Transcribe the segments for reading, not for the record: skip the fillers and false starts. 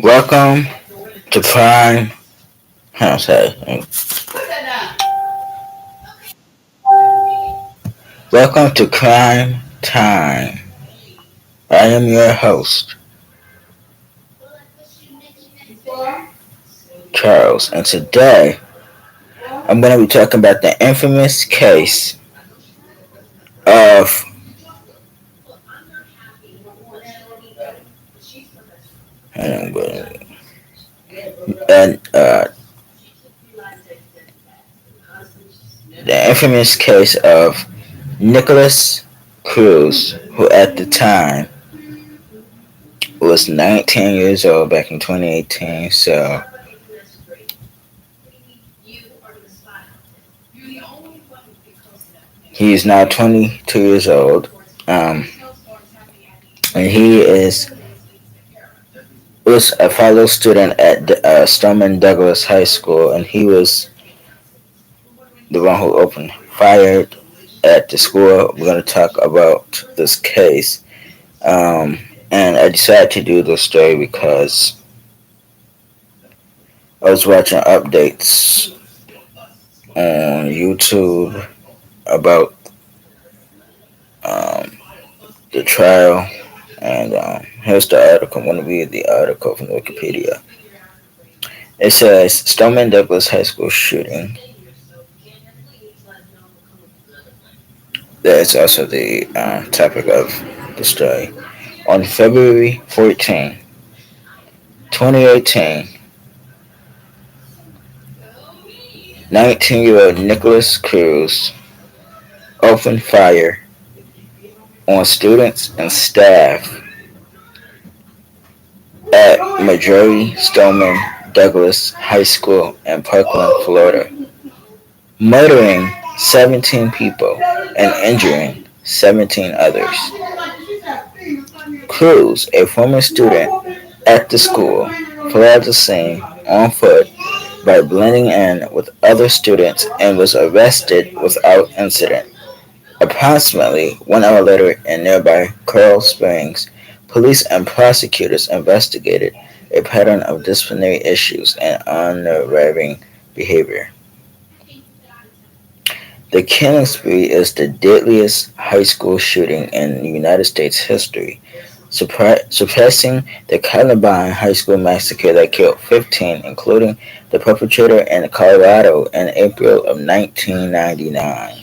Welcome to Crime. I'm sorry. Welcome to Crime Time. I am your host, Charles, and today I'm going to be talking about the infamous case of and the infamous case of Nicholas Cruz, who at the time was 19 years old back in 2018. So he is now 22 years old. Um, and he was a fellow student at Stoneman Douglas High School, and he was the one who opened fire at the school. We're going to talk about this case. Um, and I decided to do this story because I was watching updates on YouTube about um, the trial. And here's the article. I'm going to read the article from Wikipedia. It says Stoneman Douglas High School shooting. That's also the topic of the story. On February 14, 2018, 19-year-old Nicholas Cruz opened fire on students and staff at Marjorie Stoneman Douglas High School in Parkland, Florida, murdering 17 people and injuring 17 others. Cruz, a former student at the school, fled the scene on foot by blending in with other students and was arrested without incident. Approximately 1 hour later in nearby Coral Springs, police and prosecutors investigated a pattern of disciplinary issues and unnerving behavior. The killing spree is the deadliest high school shooting in United States history, surpassing the Columbine High School massacre that killed 15, including the perpetrator in Colorado in April of 1999.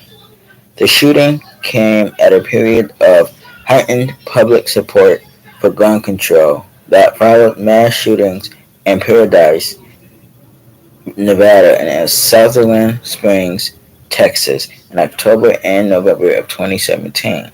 The shooting came at a period of heightened public support for gun control that followed mass shootings in Paradise, Nevada, and in Sutherland Springs, Texas, in October and November of 2017.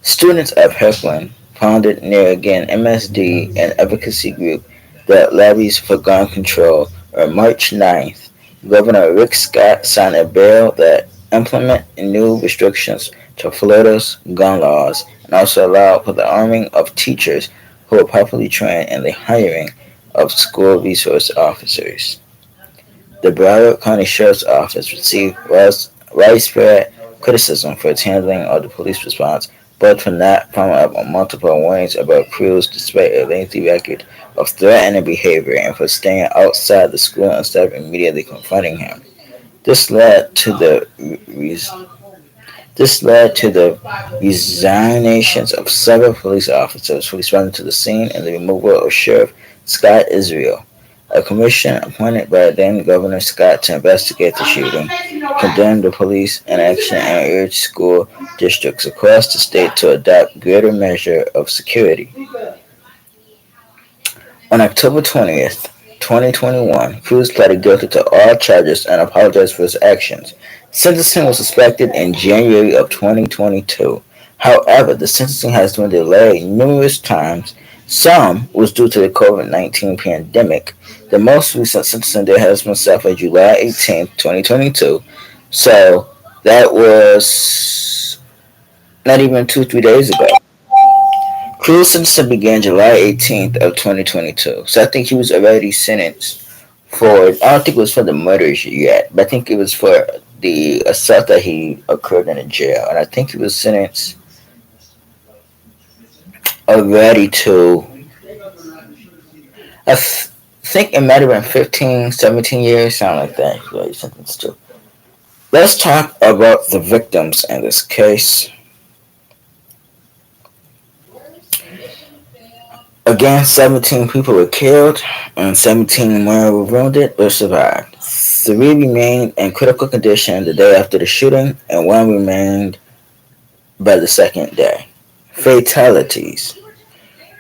Students of Heckling founded near again MSD, an advocacy group that lobbies for gun control. On March 9th, Governor Rick Scott signed a bill that implement new restrictions to Florida's gun laws and also allow for the arming of teachers who are properly trained and the hiring of school resource officers. The Broward County Sheriff's Office received widespread criticism for its handling of the police response, both for not following up on multiple warnings about Cruz despite a lengthy record of threatening behavior and for staying outside the school instead of immediately confronting him. This led to the this led to the resignations of several police officers who responded to the scene and the removal of Sheriff Scott Israel. A commission appointed by then Governor Scott to investigate the shooting condemned the police inaction and urged school districts across the state to adopt greater measure of security. On October 20th, 2021, Cruz pleaded guilty to all charges and apologized for his actions. Sentencing was expected in January of 2022. However, the sentencing has been delayed numerous times. Some was due to the COVID-19 pandemic. The most recent sentencing date has been set for July 18th, 2022. So that was not even 3 days ago. Cruz sentencing began July 18th of 2022. So I think he was already sentenced for, I don't think it was for the murders yet, but I think it was for the assault that he occurred in a jail. And I think he was sentenced already to, I think it might have been 15, 17 years, something like that. Really, something still. Let's talk about the victims in this case. Again, 17 people were killed and 17 more were wounded or survived. Three remained in critical condition the day after the shooting, and one remained by the second day. Fatalities: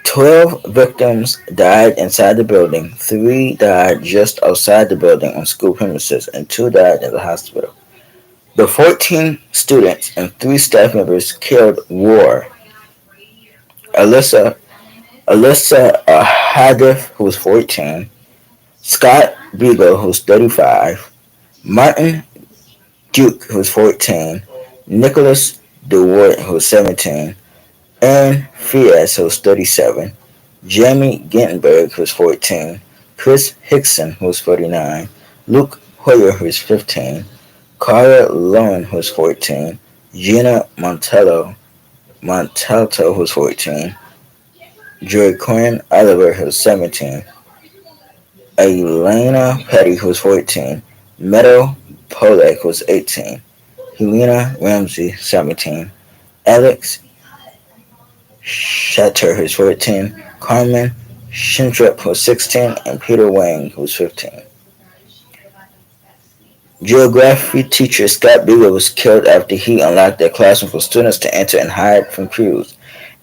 12 victims died inside the building, 3 died just outside the building on school premises, and 2 died in the hospital. The 14 students and 3 staff members killed were Alyssa Hadif, who was 14, Scott Beagle, who was 35, Martin Duke, who was 14, Nicholas DeWart, who was 17, Aaron Fias, who was 37, Jamie Gittenberg, who was 14, Chris Hickson, who was 49, Luke Hoyer, who was 15, Cara Lowen, who was 14, Gina Montalto, who was 14, Joy Quinn Oliver, who was 17, Elena Petty, who was 14, Meadow Polak, who was 18, Helena Ramsey, 17, Alex Shatter, who was 14, Carmen Shintrup, who was 16, and Peter Wang, who was 15. Geography teacher Scott Beagle was killed after he unlocked their classroom for students to enter and hide from crews.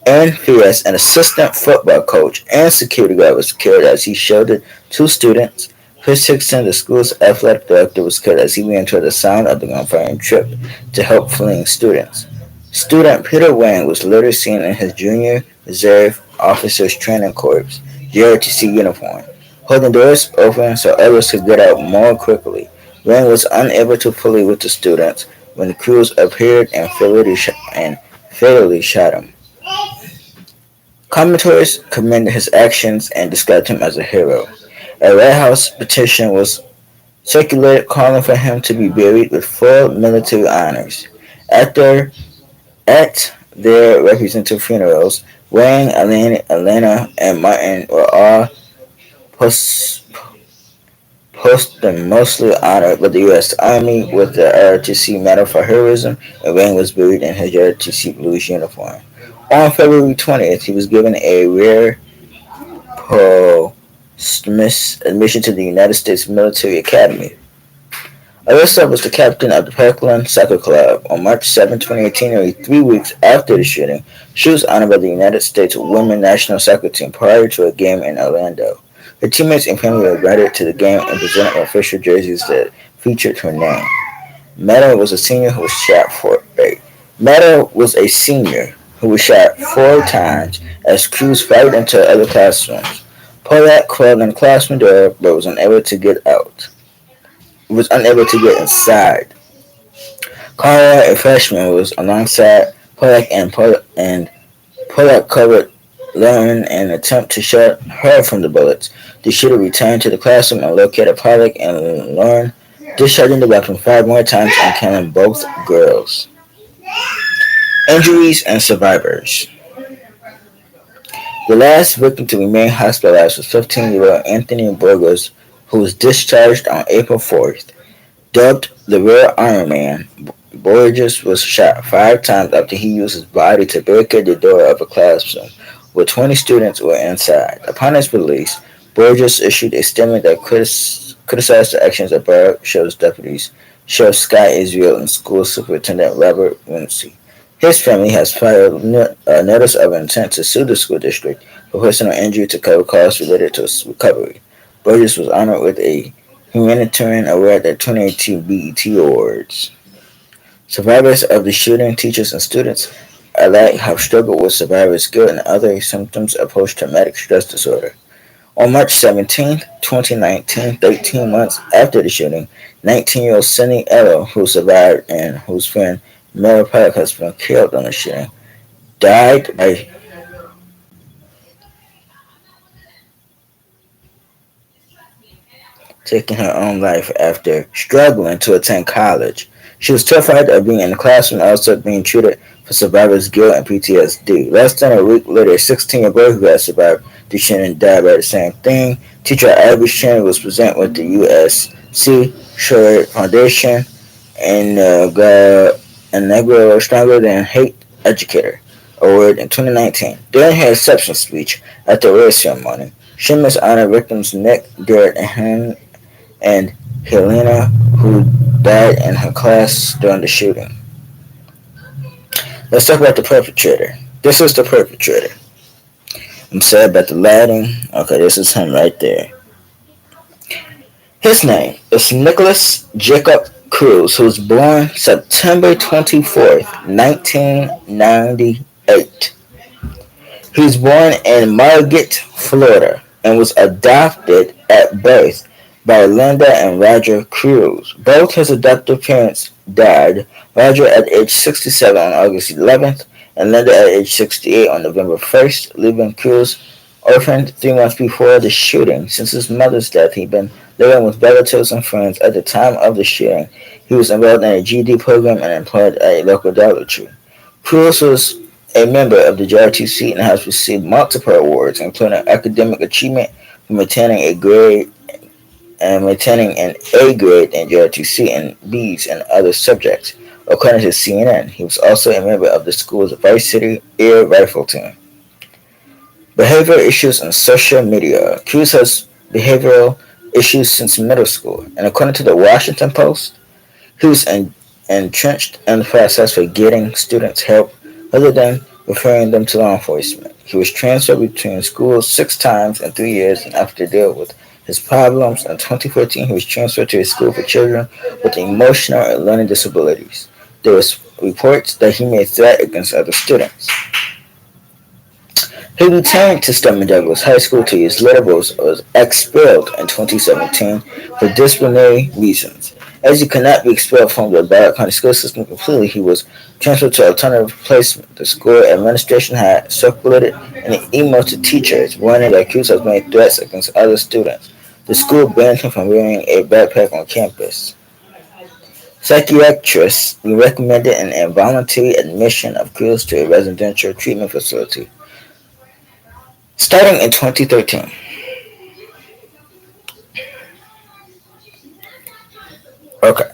Aaron Fias, an assistant football coach and security guard, was killed as he sheltered 2 students. Chris Hickson, the school's athletic director, was killed as he ran toward the sound of the gunfire and tripped to help fleeing students. Student Peter Wang was later seen in his Junior Reserve Officers Training Corps JRTC uniform, holding doors open so others could get out more quickly. Wang was unable to flee with the students when the crews appeared and fatally shot him. Commentators commended his actions and described him as a hero. A Red House petition was circulated calling for him to be buried with full military honors. After At their representative funerals, Wang, Elena, and Martin were all posthumously honored by the U.S. Army with the ROTC Medal for Heroism, and Wang was buried in his ROTC blues uniform. On February 20th, he was given a rare posthumous admission to the United States Military Academy. Alyssa was the captain of the Parkland Soccer Club. On March 7, 2018, nearly 3 weeks after the shooting, she was honored by the United States Women's National Soccer Team prior to a game in Orlando. Her teammates and family were invited to the game and presented official jerseys that featured her name. Meadow was a senior who was shot four. Meadow was a senior who was shot 4 times as crews fired into other classrooms. Polak crawled in the classroom door but was unable to get inside. Cara, a freshman, was alongside Polak and Polak covered Lauren in an attempt to shut her from the bullets. The shooter returned to the classroom and located Polak and Lauren, discharging the weapon 5 more times and killing both girls. Injuries and survivors. The last victim to remain hospitalized was 15-year-old Anthony Burgos, who was discharged on April 4th. Dubbed the Real Iron Man, Borges was shot 5 times after he used his body to barricade the door of a classroom where 20 students were inside. Upon his release, Borges issued a statement that criticized the actions of Bar Show's deputies, Sheriff Scott Israel and School Superintendent Robert Wincy. His family has filed a notice of intent to sue the school district for personal injury to cover costs related to his recovery. Burgess was honored with a humanitarian award at 2018 BET Awards. Survivors of the shooting, teachers, and students alike have struggled with survivor's guilt and other symptoms of post-traumatic stress disorder. On March 17, 2019, 13 months after the shooting, 19-year-old Cindy Ello, who survived and whose friend Mary Park has been killed on the shooting, died by taking her own life after struggling to attend college. She was terrified of being in the classroom and also being treated for survivor's guilt and PTSD. Less than a week later, a 16-year boy who had survived the shooting died by the same thing. Teacher Ivy Shannon was presented with the USC Schiller Foundation and got a Negro Stronger Than Hate Educator award in 2019. During her acceptance speech at the award ceremony, Schimmers honored victims Nick, Garrett, and Helena, who died in her class during the shooting. Let's talk about the perpetrator. This was the perpetrator. I'm sad about the lighting. Okay, this is him right there. His name is Nicholas Jacob Cruz, who was born September 24th, 1998. He was born in Margate, Florida, and was adopted at birth by Linda and Roger Cruz. Both his adoptive parents died, Roger at age 67 on August 11th, and Linda at age 68 on November 1st, leaving Cruz orphaned 3 months before the shooting. Since his mother's death, he'd been living with relatives and friends. At the time of the shooting, he was enrolled in a GED program and employed at a local Dollar Tree. Cruz was a member of the JRTC and has received multiple awards, including academic achievement for maintaining an A grade in JRTC and B's in other subjects. According to CNN, he was also a member of the school's varsity air rifle team. Behavioral issues and social media. Cruz has behavioral issues since middle school, and according to the Washington Post, he was entrenched in the process for getting students help other than referring them to law enforcement. He was transferred between schools 6 times in 3 years, and after dealing with his problems in 2014, he was transferred to a school for children with emotional and learning disabilities. There was reports that he made threats against other students. He returned to Stoneman Douglas High School 2 years later, but was expelled in 2017 for disciplinary reasons. As he could not be expelled from the Broward County school system completely, he was transferred to alternative placement. The school administration had circulated an email to teachers warning that Cruz has made threats against other students. The school banned him from wearing a backpack on campus. Psychiatrists recommended an involuntary admission of Cruz to a residential treatment facility starting in 2013. Okay.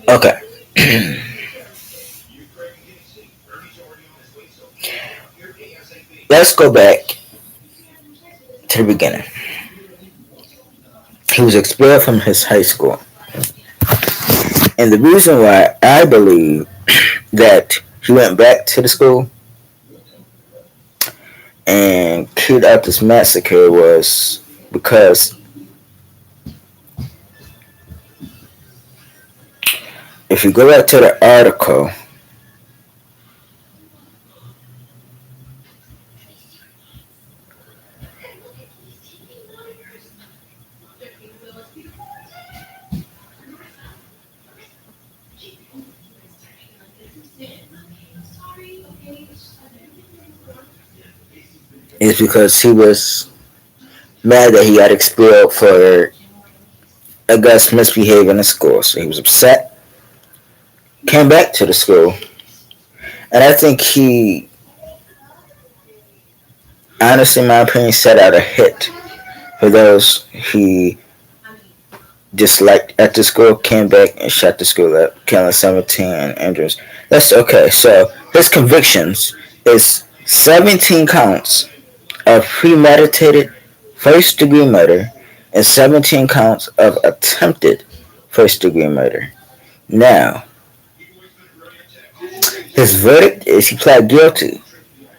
Okay. Let's go back to the beginning. He was expelled from his high school. And the reason why I believe that he went back to the school and carried out this massacre was because if you go back to the article, it's because he was mad that he got expelled for, I guess, misbehaving in school. So he was upset, came back to the school, and I think he, honestly, in my opinion, set out a hit for those he disliked at the school, came back and shot the school up, killing 17 and injuries. That's okay. So his convictions is 17 counts of premeditated first degree murder and 17 counts of attempted first degree murder. Now, his verdict is he pled guilty,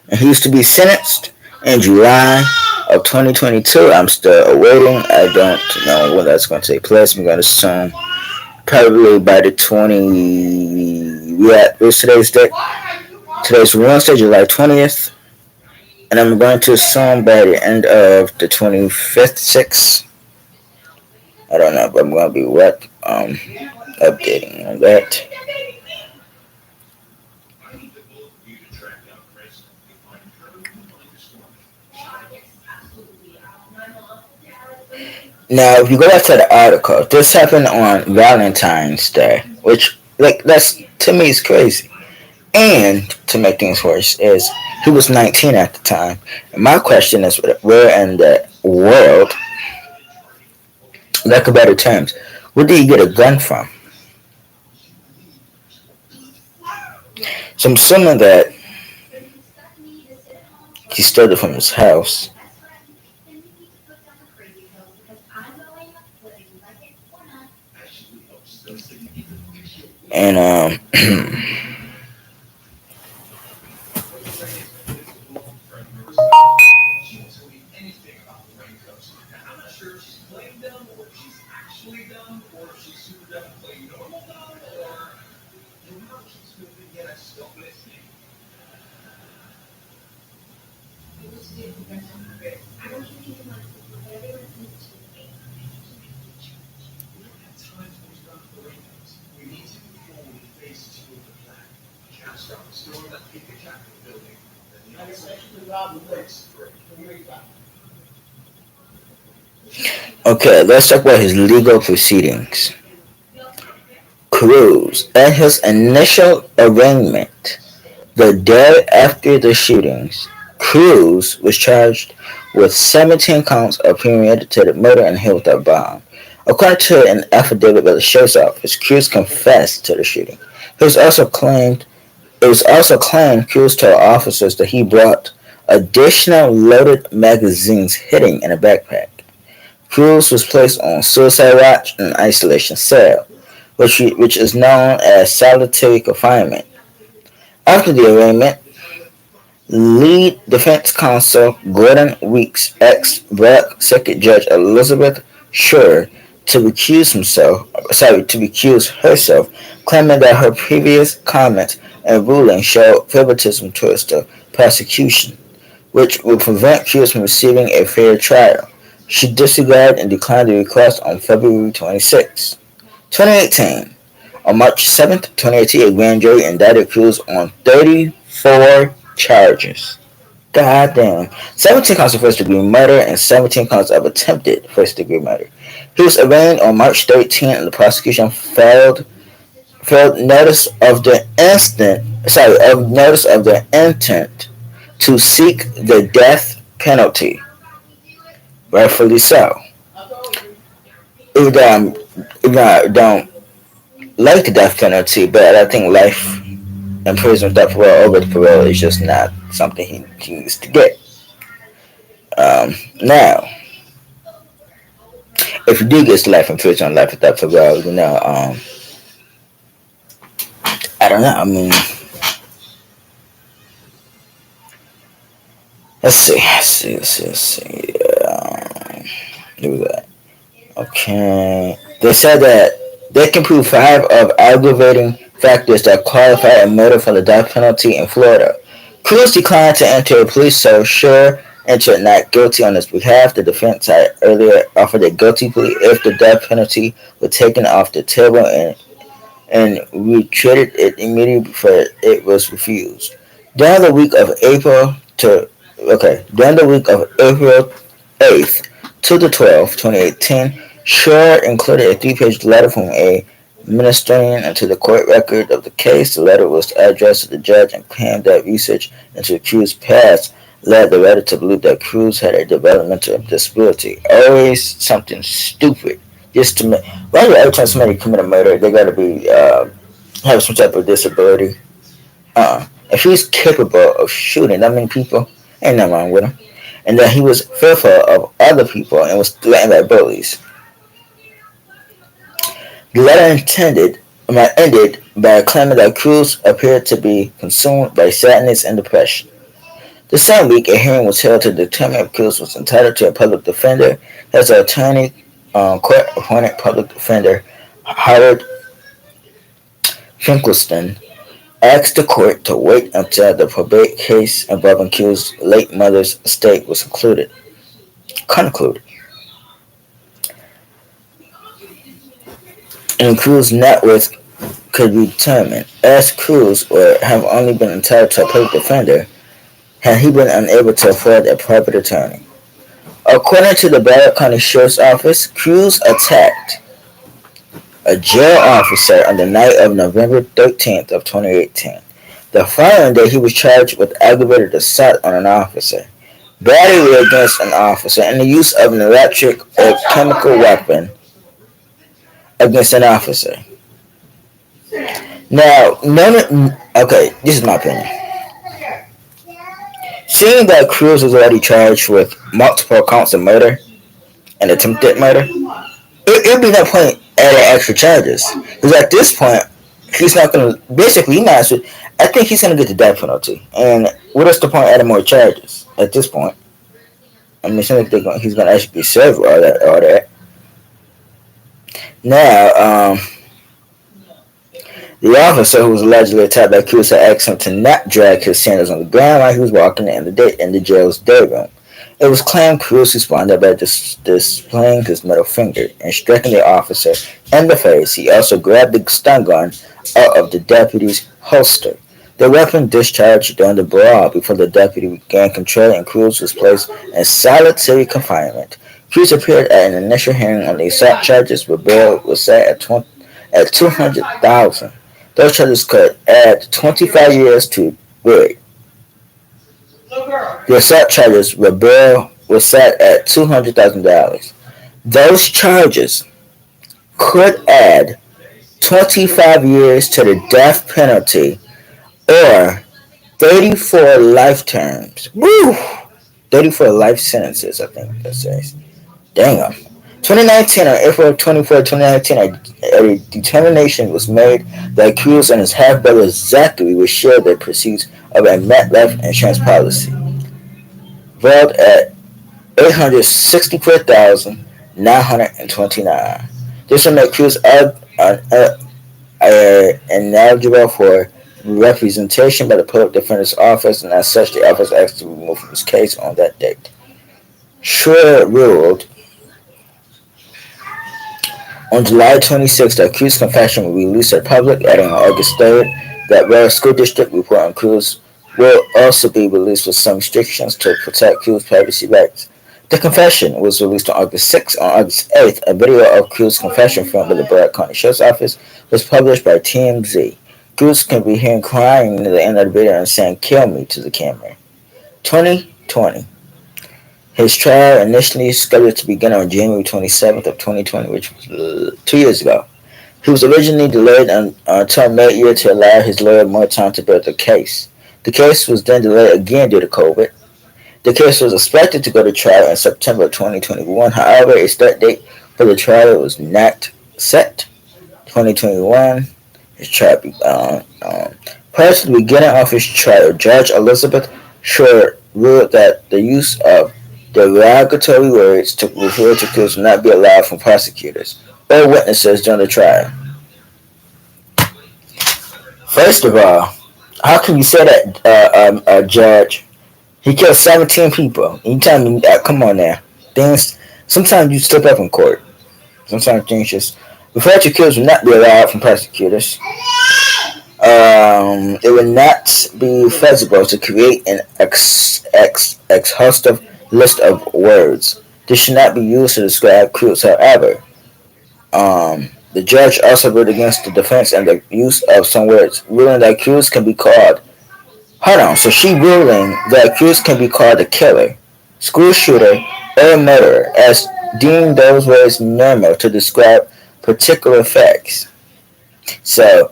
and he used to be sentenced in July of 2022. I'm still awaiting. I don't know when that's going to take place. I'm going to assume probably by the 20. What's today's date? Today's Wednesday, July 20th. And I'm going to assume by the end of the 25th, 6th, I don't know, but I'm going to be updating on that. Now, if you go back to the article, this happened on Valentine's Day, which, like, that's to me is crazy. And to make things worse, is he was 19 at the time. And my question is, where in the world, like a better terms, where did he get a gun from? So I'm assuming that he stole it from his house. And okay, let's talk about his legal proceedings. Cruz, at his initial arraignment, the day after the shootings, Cruz was charged with 17 counts of premeditated murder and hit with a bomb. According to an affidavit by the sheriff's office, Cruz confessed to the shooting. It was also claimed Cruz told officers that he brought additional loaded magazines hidden in a backpack. Cruz was placed on suicide watch in an isolation cell, which is known as solitary confinement. After the arraignment, lead defense counsel Gordon Weeks asked Black Circuit Judge Elizabeth Schur to recuse herself, claiming that her previous comments and ruling showed favoritism towards the prosecution, which would prevent Cruz from receiving a fair trial. She disregarded and declined the request on February 26, 2018. On March 7th, 2018, a grand jury indicted Cruz on 34 charges. God damn. 17 counts of first degree murder and 17 counts of attempted first degree murder. He was arraigned on March 13th and the prosecution filed notice of the intent to seek the death penalty. Rightfully so. Even though I don't like the death penalty, but I think life in prison without parole over the parole is just not something he needs to get. Now, if you do get life in prison, life without parole, I don't know. I mean, let's see. Do that. Okay. They said that they can prove 5 of aggravating factors that qualify a murder for the death penalty in Florida. Cruz declined to enter a plea, so Schur entered not guilty on his behalf. The defense had earlier offered a guilty plea if the death penalty was taken off the table and retreated it immediately before it was refused. During the week of April to during the week of April 8th to the 12th, 2018, Schur included a 3-page letter from a ministerian into the court record of the case. The letter was addressed to the judge and claimed that research into Cruz's past led the writer to believe that Cruz had a developmental disability. Always something stupid. Just to make, why do every time somebody commit a murder, they gotta be have some type of disability? If he's capable of shooting that many people, ain't nothing wrong with him. And that he was fearful of other people and was threatened by bullies. The letter ended by claiming that Cruz appeared to be consumed by sadness and depression. The same week, a hearing was held to determine if Cruz was entitled to a public defender. His attorney, court-appointed public defender Howard Finkelstein, asked the court to wait until the probate case involving Q's late mother's estate was concluded, and Q's net worth could be determined. As Cruz would have only been entitled to a public defender had he been unable to afford a private attorney. According to the Broward County Sheriff's Office, Cruz attacked a jail officer on the night of November 13th of 2018. The following day, he was charged with aggravated assault on an officer, battery against an officer, and the use of an electric or chemical weapon against an officer. Now, okay, this is my opinion. Seeing that Cruz was already charged with multiple counts of murder and attempted murder, it'd be no point adding extra charges. Because at this point, he's not going to, basically, he might I think he's going to get the death penalty. And what is the point adding more charges at this point? I mean, it's not like he's going to actually be served with all that. Now, the officer who was allegedly attacked by Cruz had asked him to not drag his sandals on the ground while he was walking in the jail's day room. It was claimed Cruz responded by displaying his middle finger and striking the officer in the face. He also grabbed the stun gun out of the deputy's holster. The weapon discharged during the brawl before the deputy regained control and Cruz was placed in solitary confinement. Cruz appeared at an initial hearing on the assault charges, but bail was set at $200,000. Those charges could add 25 years to wait. The assault charges were bail was set at $200,000. Those charges could add 25 years to the death penalty or 34 life terms. Woo! 34 life sentences, I think that says. Damn. 2019, on April 24, 2019, a determination was made that Cruz and his half-brother Zachary would share the proceeds of a MetLife insurance policy, valued at $864,929. This would make Cruz ineligible for representation by the public defender's office, and as such, the office asked to remove from his case on that date. Schroeder ruled on July 26th that Cruz's confession will be released to the public, adding on August 3rd that Broward School District report on Cruz will also be released with some restrictions to protect Cruz's privacy rights. The confession was released on August 6th. On August 8th, a video of Cruz's confession filmed by the Broward County Sheriff's Office was published by TMZ. Cruz can be heard crying near the end of the video and saying, "Kill me," to the camera. 2020. His trial initially scheduled to begin on January 27th of 2020, which was 2 years ago. He was originally delayed until mid-year to allow his lawyer more time to build the case. The case was then delayed again due to COVID. The case was expected to go to trial in September 2021. However, a start date for the trial was not set. 2021, his trial prior to the beginning of his trial, Judge Elizabeth Short ruled that the use of derogatory words to refer to Cruz will not be allowed from prosecutors or witnesses during the trial. First of all, how can you say that, Judge? He killed 17 people. You tell me that? Come on now. Things. Sometimes you slip up in court. Sometimes things just. Refer to Cruz will not be allowed from prosecutors. It would not be feasible to create an exhaustive list of words. This should not be used to describe Cruz, however. The judge also ruled against the defense and the use of some words, ruling that Cruz can be called. Hold on, so she ruling that Cruz can be called a killer, school shooter, or murderer, as deemed those words normal to describe particular facts. So,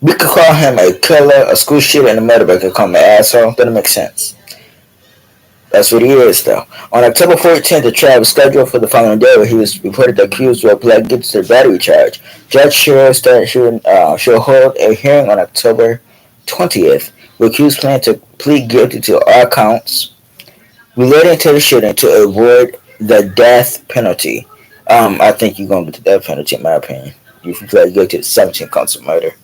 we could call him a killer, a school shooter, and a murderer, but could call him an asshole. Doesn't make sense. That's what he is, though. On October 14th, the trial was scheduled for the following day, where he was reported that Cruz will plead guilty to the battery charge. Judge she'll hold a hearing on October 20th, where Cruz planned to plead guilty to all counts relating to the shooting to avoid the death penalty. I think you're going to get the death penalty, in my opinion. If you plead guilty to 17 counts of murder.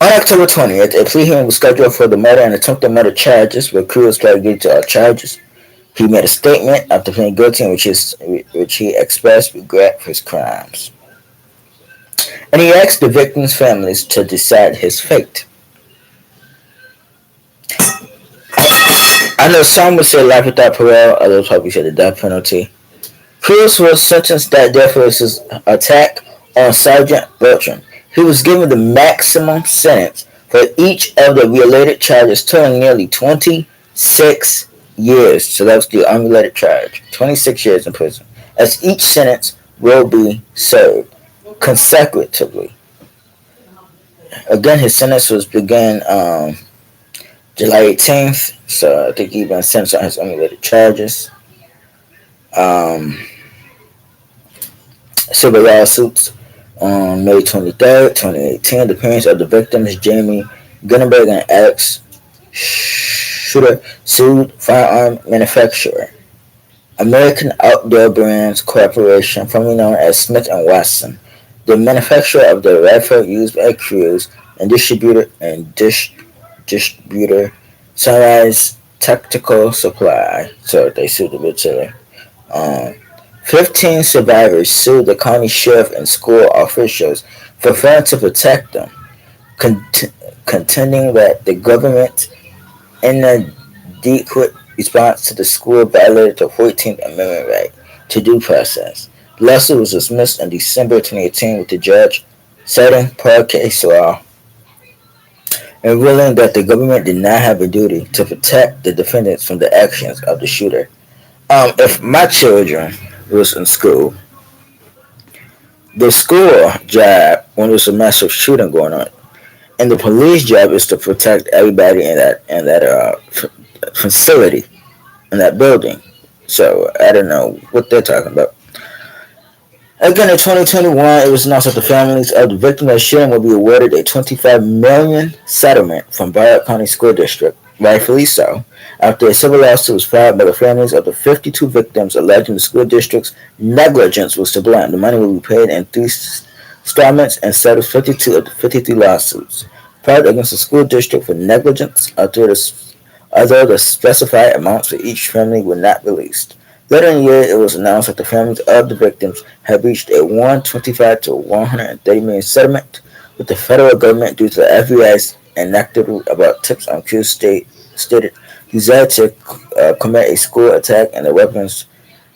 On October 20th, a plea hearing was scheduled for the murder and attempted murder charges, where Cruz pled guilty to all charges. He made a statement after pleading guilty in which he expressed regret for his crimes. And he asked the victims' families to decide his fate. I know some would say life without parole, others probably say the death penalty. Cruz was sentenced that day for his attack on Sergeant Bertram. He was given the maximum sentence for each of the related charges, totaling nearly 26 years. So that was the unrelated charge. 26 years in prison, as each sentence will be served consecutively. Again, his sentence was began July 18th, so I think he been sentenced on his unrelated charges. Um, Civil lawsuits on May 23rd, 2018. The parents of the victims, Jamie Gunenberg and Alex Shooter, sued firearm manufacturer American Outdoor Brands Corporation, formerly known as Smith and Wesson, the manufacturer of the rifle used by crews and distributor Sunrise Tactical Supply. So they sued the retailer. Um, 15 survivors sued the county sheriff and school officials for failing to protect them, cont- contending that the government inadequate response to the school violated the 14th Amendment right to due process. The lawsuit was dismissed in December 2018 with the judge citing prior case law and ruling that the government did not have a duty to protect the defendants from the actions of the shooter. If my children was in school, the school job when there's a massive shooting going on, and the police job is to protect everybody in that facility in that building. So I don't know what they're talking about. Again, in 2021, it was announced that the families of the victims of shooting will be awarded a 25 million settlement from Broward County School District, rightfully so, after a civil lawsuit was filed by the families of the 52 victims alleging the school district's negligence was to blame. The money will be paid in three installments and settles 52 of the 53 lawsuits filed against the school district for negligence, although the specified amounts for each family were not released. Later in the year, it was announced that the families of the victims had reached a 125 to 130 million settlement with the federal government due to the FBI's enacted rule about tips on Q stated he desired to commit a school attack and the weapons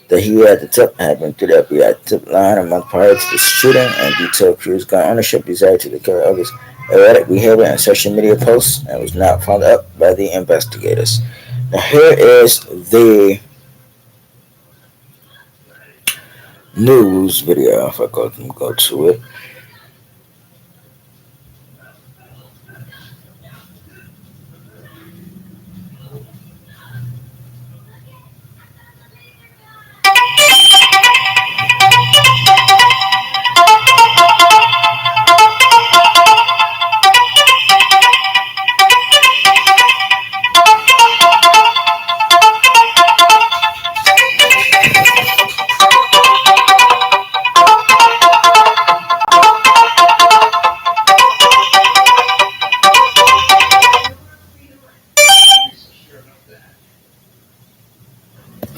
that he had the tip had been through the FBI tip line a month prior to the shooting and detailed Q's gun ownership desired to declare others erratic behavior and social media posts and was not followed up by the investigators. Now here is the news video. If I go to it.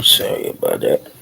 Sorry about that.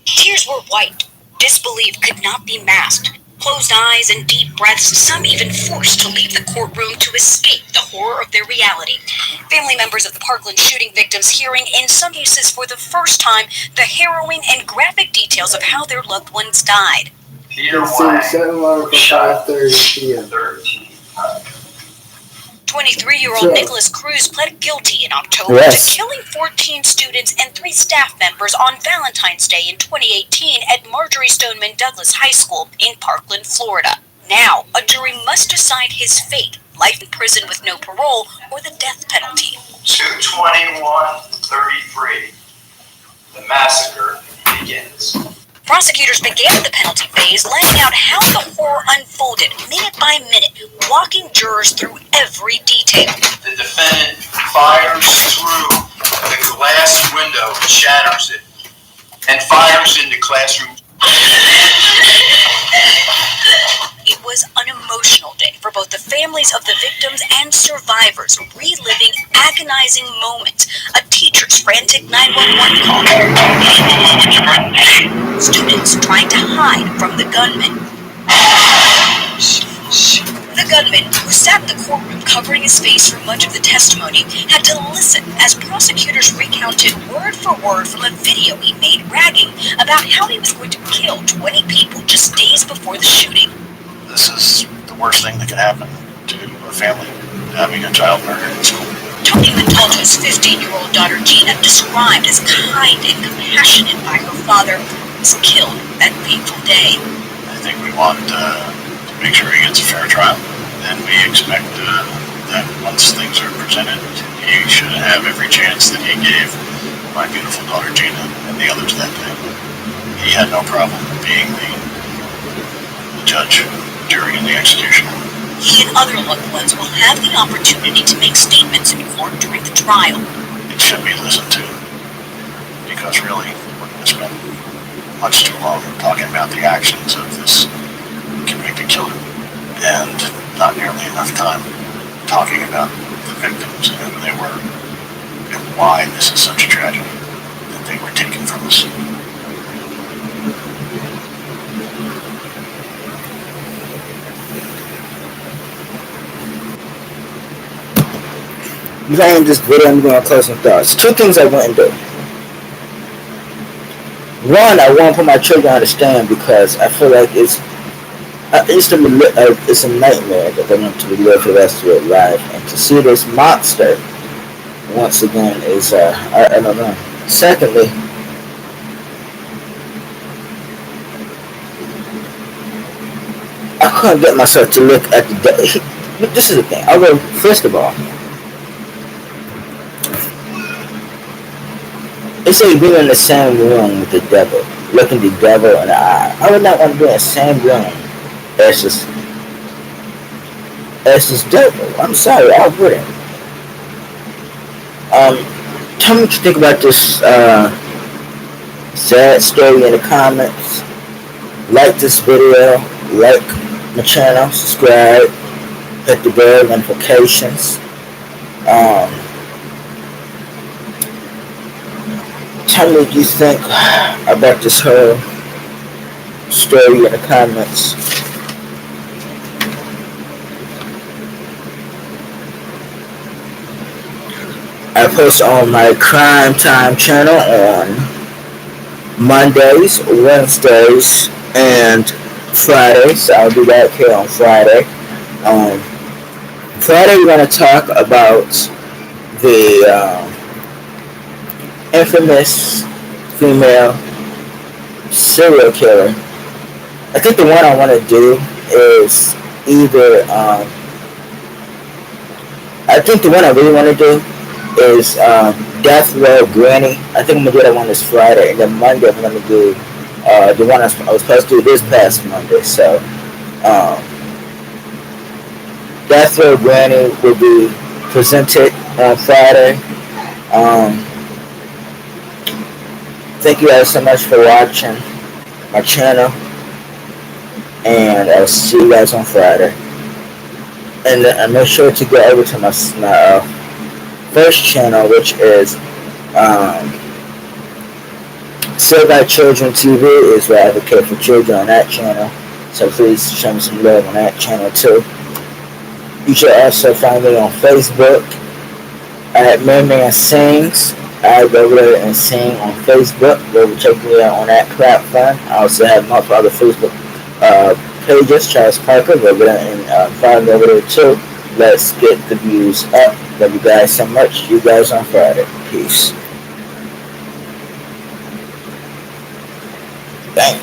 Tears were white. Disbelief could not be masked. Closed eyes and deep breaths, some even forced to leave the courtroom to escape the horror of their reality. Family members of the Parkland shooting victims hearing, in some cases for the first time, the harrowing and graphic details of how their loved ones died. Peter Wang shot 5:30 p.m. 23-year-old Nicholas Cruz pled guilty in October to killing 14 students and 3 staff members on Valentine's Day in 2018 at Marjorie Stoneman Douglas High School in Parkland, Florida. Now, a jury must decide his fate, life in prison with no parole or the death penalty. 221-33. The massacre begins. Prosecutors began the penalty phase, laying out how the horror unfolded minute by minute, walking jurors through every detail. The defendant fires through the glass window, shatters it, and fires into classroom. It was an emotional day for both the families of the victims and survivors, reliving agonizing moments. A teacher's frantic 911 call. Students trying to hide from the gunman. The gunman, who sat in the courtroom covering his face for much of the testimony, had to listen as prosecutors recounted word for word from a video he made bragging about how he was going to kill 20 people just days before the shooting. This is the worst thing that could happen to a family, having a child murdered in school. Tony Montalto's 15-year-old daughter Gina, described as kind and compassionate by her father, was killed that fateful day. I think we want to make sure he gets a fair trial, and we expect that once things are presented, he should have every chance that he gave my beautiful daughter Gina and the others that day. He had no problem being the judge, jury, and the executioner. He and other loved ones will have the opportunity to make statements in court during the trial. It should be listened to, because really, we're going to spend much too long talking about the actions of this convicted killer, and not nearly enough time talking about the victims and who they were, and why this is such a tragedy that they were taken from us. Behind this video, I'm going to close some thoughts. Two things I wouldn't do. One, I won't put my children on the stand because I feel like it's a nightmare that they want to relive for the rest of their life. And to see this monster once again is, I don't know. Secondly, I couldn't get myself to look at the. This is the thing. I will, first of all, it's like being in the same room with the devil, looking the devil in the eye. I would not want to be in the same room as this devil. I'm sorry, I wouldn't. Tell me what you think about this sad story in the comments. Like this video, like my channel, subscribe, hit the bell notifications. Tell me what you think about this whole story in the comments. I post on my Crime Time channel on Mondays, Wednesdays, and Fridays. So I'll be back here on Friday. Friday we're going to talk about the infamous female serial killer. I think the one I want to do is either I think the one I really want to do is Death Row Granny. I think I'm gonna do that one this Friday, and then Monday I'm gonna do the one I was supposed to do this past Monday. So Death Row Granny will be presented on Friday. Thank you guys so much for watching my channel, and I'll see you guys on Friday. And make sure to go over to my first channel, which is Save Our Children TV, is where I advocate for children on that channel. So please show me some love on that channel too. You should also find me on Facebook at Man Sings. I go over there and sing on Facebook. Go check me out on that platform. I also have multiple other Facebook pages. Charles Parker, go over there and find me over there too. Let's get the views up. Love you guys so much. See you guys on Friday. Peace. Bang.